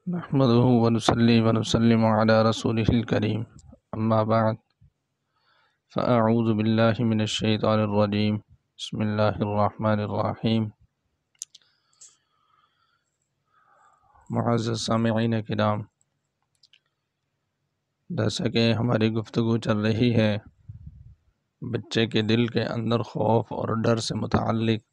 نحمده ونصلي ونسلم على رسوله الكريم اما بعد فاعوذ بالله من الشیطان الرجیم بسم اللہ الرحمن الرحیم۔ معزز سامعین کرام، جیسا کہ ہماری گفتگو چل رہی ہے بچے کے دل کے اندر خوف اور ڈر سے متعلق،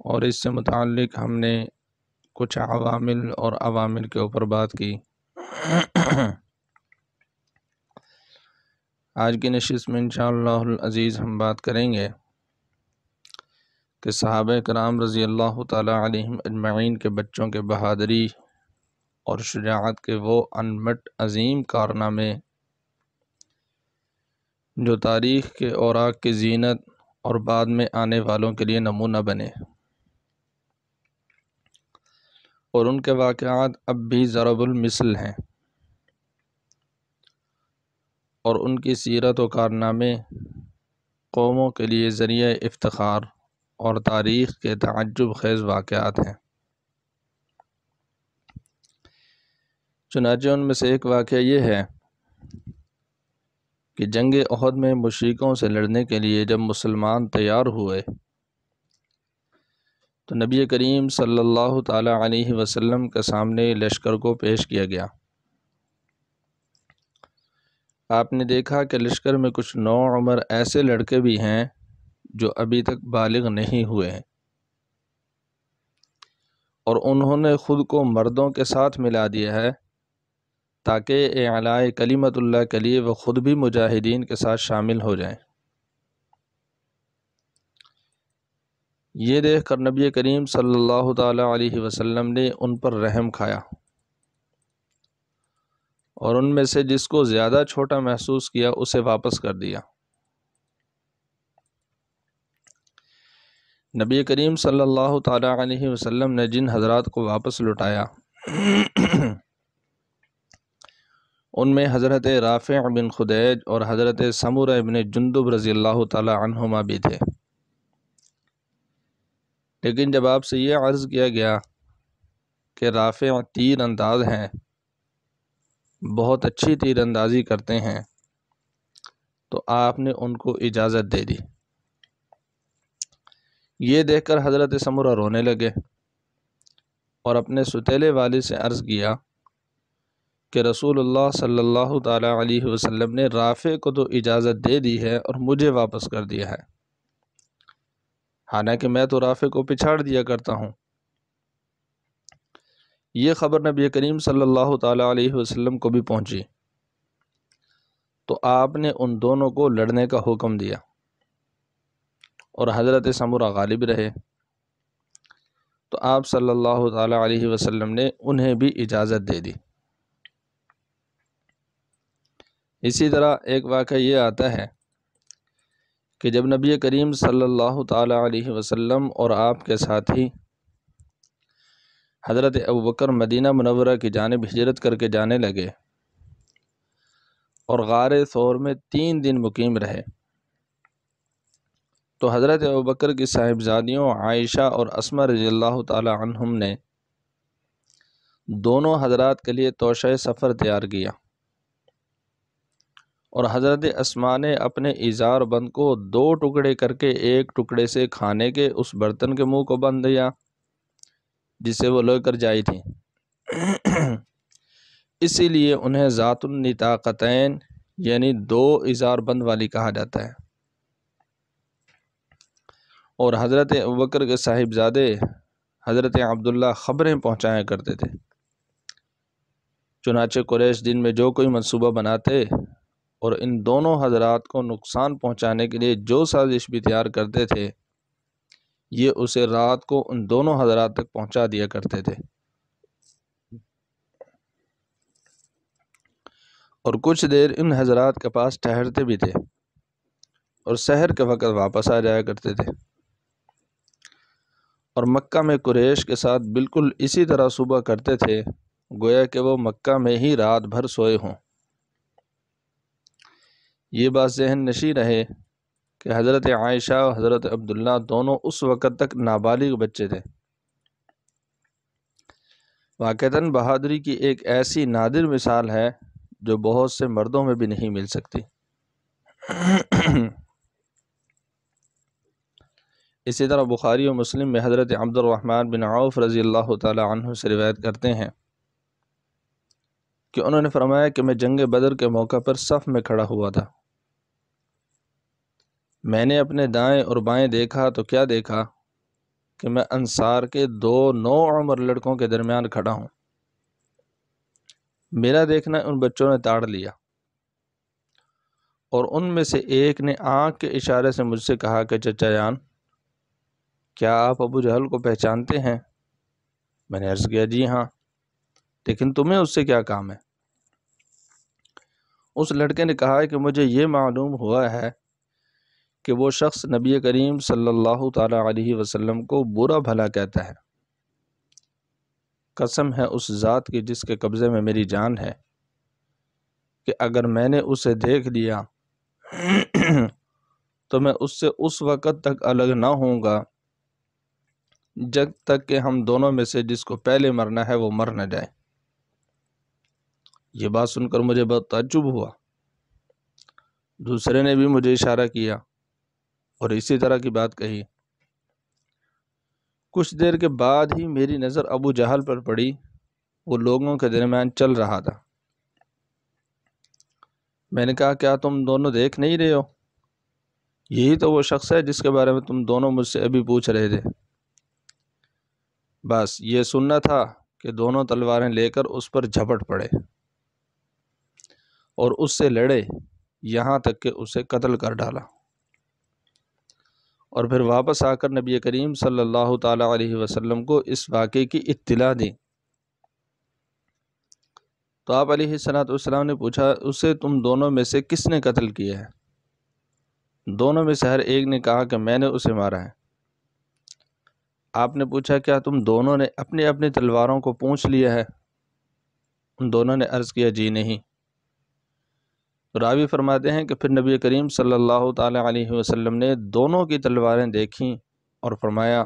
اور اس سے متعلق ہم نے کچھ عوامل اور عوامل کے اوپر بات کی۔ آج کی نشست میں انشاءاللہ العزیز ہم بات کریں گے کہ صحابہ کرام رضی اللہ تعالی علیہم اجمعین کے بچوں کے بہادری اور شجاعت کے وہ انمٹ عظیم کارنامے جو تاریخ کے اوراق کی زینت اور بعد میں آنے والوں کے لیے نمونہ بنے، اور ان کے واقعات اب بھی ضرب المثل ہیں، اور ان کی سیرت و کارنامے قوموں کے لیے ذریعہ افتخار اور تاریخ کے تعجب خیز واقعات ہیں۔ چنانچہ ان میں سے ایک واقعہ یہ ہے کہ جنگ احد میں مشرکوں سے لڑنے کے لیے جب مسلمان تیار ہوئے تو نبی کریم صلی اللہ تعالی علیہ وسلم کے سامنے لشکر کو پیش کیا گیا۔ آپ نے دیکھا کہ لشکر میں کچھ نوعمر ایسے لڑکے بھی ہیں جو ابھی تک بالغ نہیں ہوئے ہیں، اور انہوں نے خود کو مردوں کے ساتھ ملا دیا ہے تاکہ اعلاء کلمت اللہ کے لیے وہ خود بھی مجاہدین کے ساتھ شامل ہو جائیں۔ یہ دیکھ کر نبی کریم صلی اللہ تعالی علیہ وسلم نے ان پر رحم کھایا، اور ان میں سے جس کو زیادہ چھوٹا محسوس کیا اسے واپس کر دیا۔ نبی کریم صلی اللہ تعالی علیہ وسلم نے جن حضرات کو واپس لوٹایا ان میں حضرت رافع بن خدیج اور حضرت سمرہ بن جندب رضی اللہ تعالی عنہما بھی تھے۔ لیکن جب آپ سے یہ عرض کیا گیا کہ رافع تیر انداز ہیں، بہت اچھی تیر اندازی کرتے ہیں، تو آپ نے ان کو اجازت دے دی۔ یہ دیکھ کر حضرت سمرہ رونے لگے اور اپنے ستیلے والد سے عرض کیا کہ رسول اللہ صلی اللہ تعالی علیہ وسلم نے رافع کو تو اجازت دے دی ہے اور مجھے واپس کر دیا ہے، حالانکہ میں تو رافع کو پچھاڑ دیا کرتا ہوں۔ یہ خبر نبی کریم صلی اللہ تعالی علیہ وسلم کو بھی پہنچی تو آپ نے ان دونوں کو لڑنے کا حکم دیا، اور حضرت سمرہ غالب رہے تو آپ صلی اللہ تعالی علیہ وسلم نے انہیں بھی اجازت دے دی۔ اسی طرح ایک واقعہ یہ آتا ہے کہ جب نبی کریم صلی اللہ تعالی علیہ وسلم اور آپ کے ساتھی حضرت ابوبکر مدینہ منورہ کی جانب ہجرت کر کے جانے لگے اور غار ثور میں 3 دن مقیم رہے، تو حضرت ابوبکر کی صاحبزادیوں عائشہ اور اسماء رضی اللہ تعالی عنہم نے دونوں حضرات کے لیے توشہ سفر تیار کیا، اور حضرت اسماء نے اپنے ازار بند کو 2 ٹکڑے کر کے ایک ٹکڑے سے کھانے کے اس برتن کے منہ کو بند دیا جسے وہ لے کر جائی تھیں، اسی لیے انہیں ذات النطاقتین یعنی 2 ازار بند والی کہا جاتا ہے۔ اور حضرت ابوبکر کے صاحبزادے حضرت عبداللہ خبریں پہنچایا کرتے تھے، چنانچہ قریش دن میں جو کوئی منصوبہ بناتے اور ان دونوں حضرات کو نقصان پہنچانے کے لیے جو سازش بھی تیار کرتے تھے، یہ اسے رات کو ان دونوں حضرات تک پہنچا دیا کرتے تھے، اور کچھ دیر ان حضرات کے پاس ٹھہرتے بھی تھے اور سحر کے وقت واپس آ جایا کرتے تھے، اور مکہ میں قریش کے ساتھ بالکل اسی طرح صبح کرتے تھے گویا کہ وہ مکہ میں ہی رات بھر سوئے ہوں۔ یہ بات ذہن نشین رہے کہ حضرت عائشہ اور حضرت عبداللہ دونوں اس وقت تک نابالغ بچے تھے۔ واقعتاً بہادری کی ایک ایسی نادر مثال ہے جو بہت سے مردوں میں بھی نہیں مل سکتی۔ اسی طرح بخاری و مسلم میں حضرت عبد الرحمن بن عوف رضی اللہ تعالی عنہ سے روایت کرتے ہیں کہ انہوں نے فرمایا کہ میں جنگ بدر کے موقع پر صف میں کھڑا ہوا تھا۔ میں نے اپنے دائیں اور بائیں دیکھا تو کیا دیکھا کہ میں انصار کے دو نوعمر لڑکوں کے درمیان کھڑا ہوں۔ میرا دیکھنا ان بچوں نے تاڑ لیا، اور ان میں سے ایک نے آنکھ کے اشارے سے مجھ سے کہا کہ چچا جان، کیا آپ ابو جہل کو پہچانتے ہیں؟ میں نے عرض کیا جی ہاں، لیکن تمہیں اس سے کیا کام ہے؟ اس لڑکے نے کہا کہ مجھے یہ معلوم ہوا ہے کہ وہ شخص نبی کریم صلی اللہ تعالی علیہ وسلم کو برا بھلا کہتا ہے۔ قسم ہے اس ذات کی جس کے قبضے میں میری جان ہے کہ اگر میں نے اسے دیکھ لیا تو میں اس سے اس وقت تک الگ نہ ہوں گا جب تک کہ ہم دونوں میں سے جس کو پہلے مرنا ہے وہ مر نہ جائے۔ یہ بات سن کر مجھے بہت تعجب ہوا۔ دوسرے نے بھی مجھے اشارہ کیا اور اسی طرح کی بات کہی۔ کچھ دیر کے بعد ہی میری نظر ابو جہل پر پڑی، وہ لوگوں کے درمیان چل رہا تھا۔ میں نے کہا کیا تم دونوں دیکھ نہیں رہے ہو؟ یہی تو وہ شخص ہے جس کے بارے میں تم دونوں مجھ سے ابھی پوچھ رہے تھے۔ بس یہ سننا تھا کہ دونوں تلواریں لے کر اس پر جھپٹ پڑے اور اس سے لڑے یہاں تک کہ اسے قتل کر ڈالا، اور پھر واپس آ کر نبی کریم صلی اللہ تعالی علیہ وسلم کو اس واقعے کی اطلاع دی۔ تو آپ علیہ السلام نے پوچھا اسے تم دونوں میں سے کس نے قتل کیا ہے؟ دونوں میں سے ہر ایک نے کہا کہ میں نے اسے مارا ہے۔ آپ نے پوچھا کیا تم دونوں نے اپنی اپنی تلواروں کو پونچھ لیا ہے؟ ان دونوں نے عرض کیا جی نہیں۔ راوی فرماتے ہیں کہ پھر نبی کریم صلی اللہ تعالی علیہ وسلم نے دونوں کی تلواریں دیکھیں اور فرمایا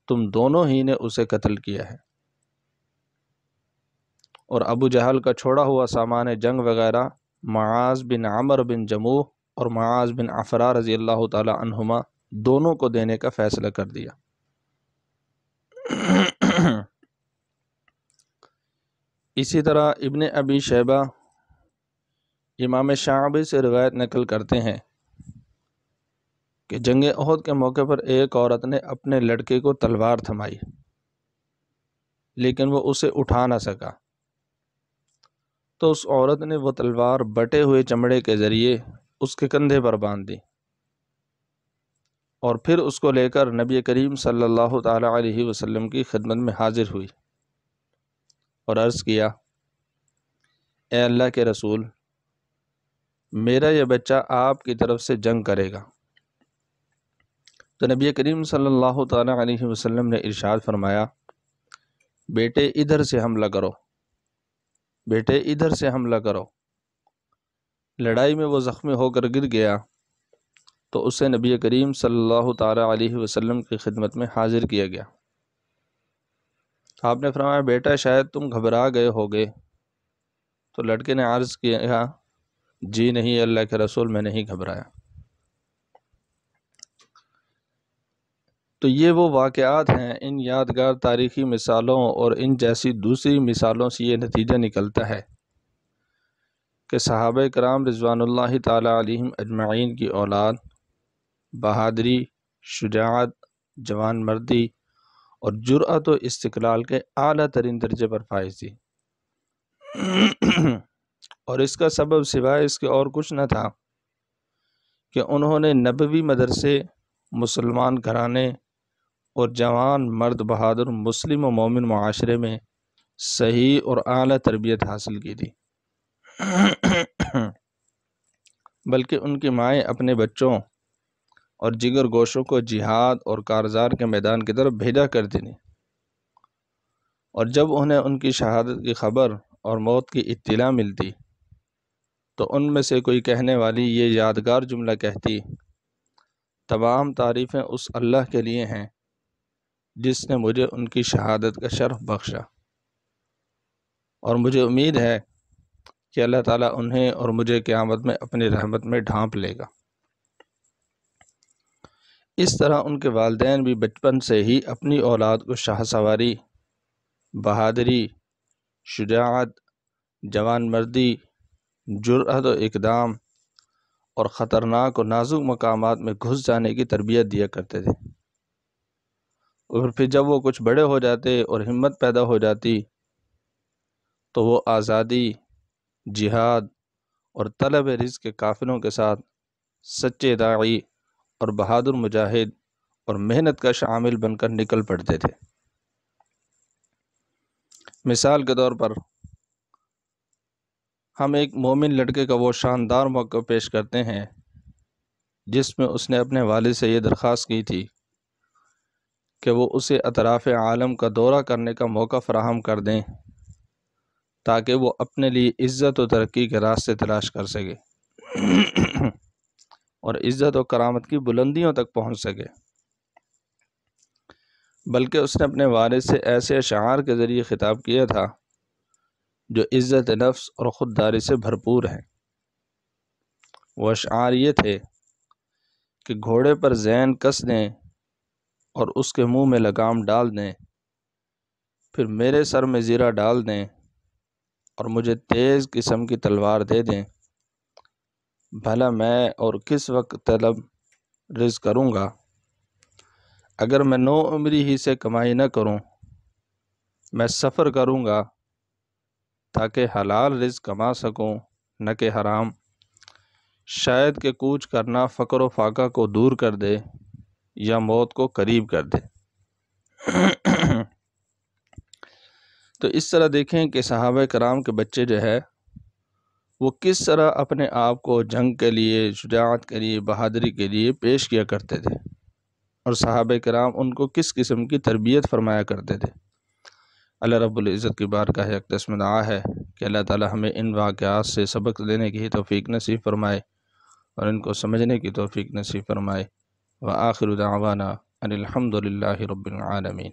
تم دونوں ہی نے اسے قتل کیا ہے۔ اور ابو جہل کا چھوڑا ہوا سامان جنگ وغیرہ معاذ بن عمر بن جموح اور معاذ بن عفرا رضی اللہ تعالی عنہما دونوں کو دینے کا فیصلہ کر دیا۔ اسی طرح ابن ابی شیبہ امام شعبی سے روایت نقل کرتے ہیں کہ جنگ احد کے موقع پر ایک عورت نے اپنے لڑکے کو تلوار تھمائی، لیکن وہ اسے اٹھا نہ سکا، تو اس عورت نے وہ تلوار بٹے ہوئے چمڑے کے ذریعے اس کے کندھے پر باندھ دی، اور پھر اس کو لے کر نبی کریم صلی اللہ تعالی علیہ وسلم کی خدمت میں حاضر ہوئی اور عرض کیا اے اللہ کے رسول، میرا یہ بچہ آپ کی طرف سے جنگ کرے گا۔ تو نبی کریم صلی اللہ تعالی علیہ وسلم نے ارشاد فرمایا بیٹے ادھر سے حملہ کرو، بیٹے ادھر سے حملہ کرو۔ لڑائی میں وہ زخمی ہو کر گر گیا تو اسے نبی کریم صلی اللہ تعالی علیہ وسلم کی خدمت میں حاضر کیا گیا۔ آپ نے فرمایا بیٹا شاید تم گھبرا گئے ہوگے، تو لڑکے نے عرض کیا جی نہیں اللہ کے رسول، میں نہیں گھبرایا۔ تو یہ وہ واقعات ہیں، ان یادگار تاریخی مثالوں اور ان جیسی دوسری مثالوں سے یہ نتیجہ نکلتا ہے کہ صحابہ کرام رضوان اللہ تعالی علیہم اجمعین کی اولاد بہادری، شجاعت، جوان مردی اور جرأت و استقلال کے اعلیٰ ترین درجے پر فائز تھی، اور اس کا سبب سوائے اس کے اور کچھ نہ تھا کہ انہوں نے نبوی مدرسے، مسلمان گھرانے اور جوان مرد بہادر مسلم و مومن معاشرے میں صحیح اور اعلیٰ تربیت حاصل کی تھی، بلکہ ان کی مائیں اپنے بچوں اور جگر گوشوں کو جہاد اور کارزار کے میدان کی طرف بھیجا کرتی تھیں، اور جب انہیں ان کی شہادت کی خبر اور موت کی اطلاع ملتی تو ان میں سے کوئی کہنے والی یہ یادگار جملہ کہتی تمام تعریفیں اس اللہ کے لیے ہیں جس نے مجھے ان کی شہادت کا شرف بخشا، اور مجھے امید ہے کہ اللہ تعالیٰ انہیں اور مجھے قیامت میں اپنی رحمت میں ڈھانپ لے گا۔ اس طرح ان کے والدین بھی بچپن سے ہی اپنی اولاد کو شاہ سواری، بہادری، شجاعت، جوان مردی، جرأت و اقدام اور خطرناک و نازک مقامات میں گھس جانے کی تربیت دیا کرتے تھے، اور پھر جب وہ کچھ بڑے ہو جاتے اور ہمت پیدا ہو جاتی تو وہ آزادی، جہاد اور طلب رزق کے قافلوں کے ساتھ سچے داعی اور بہادر مجاہد اور محنت کا شامل بن کر نکل پڑتے تھے۔ مثال کے طور پر ہم ایک مومن لڑکے کا وہ شاندار موقع پیش کرتے ہیں جس میں اس نے اپنے والد سے یہ درخواست کی تھی کہ وہ اسے اطراف عالم کا دورہ کرنے کا موقع فراہم کر دیں تاکہ وہ اپنے لیے عزت و ترقی کے راستے تلاش کر سکے اور عزت و کرامت کی بلندیوں تک پہنچ سکے، بلکہ اس نے اپنے والد سے ایسے اشعار کے ذریعے خطاب کیا تھا جو عزت نفس اور خودداری سے بھرپور ہیں۔ وہ اشعار یہ تھے کہ گھوڑے پر زین کس دیں اور اس کے منہ میں لگام ڈال دیں، پھر میرے سر میں زیرہ ڈال دیں اور مجھے تیز قسم کی تلوار دے دیں، بھلا میں اور کس وقت طلب رزق کروں گا؟ اگر میں نو عمری ہی سے کمائی نہ کروں، میں سفر کروں گا تاکہ حلال رزق کما سکوں نہ کہ حرام، شاید کہ کوچ کرنا فقر و فاقہ کو دور کر دے یا موت کو قریب کر دے۔ تو اس طرح دیکھیں کہ صحابہ کرام کے بچے جو ہے وہ کس طرح اپنے آپ کو جنگ کے لیے، شجاعت کے لیے، بہادری کے لیے پیش کیا کرتے تھے، اور صحابہ کرام ان کو کس قسم کی تربیت فرمایا کرتے تھے۔ اللہ رب العزت کی بارگاہ اقدس میں دعا ہے کہ اللہ تعالی ہمیں ان واقعات سے سبق لینے کی توفیق نصیب فرمائے اور ان کو سمجھنے کی توفیق نصیب فرمائے۔ وآخر دعوانا ان الحمد للہ رب العالمین۔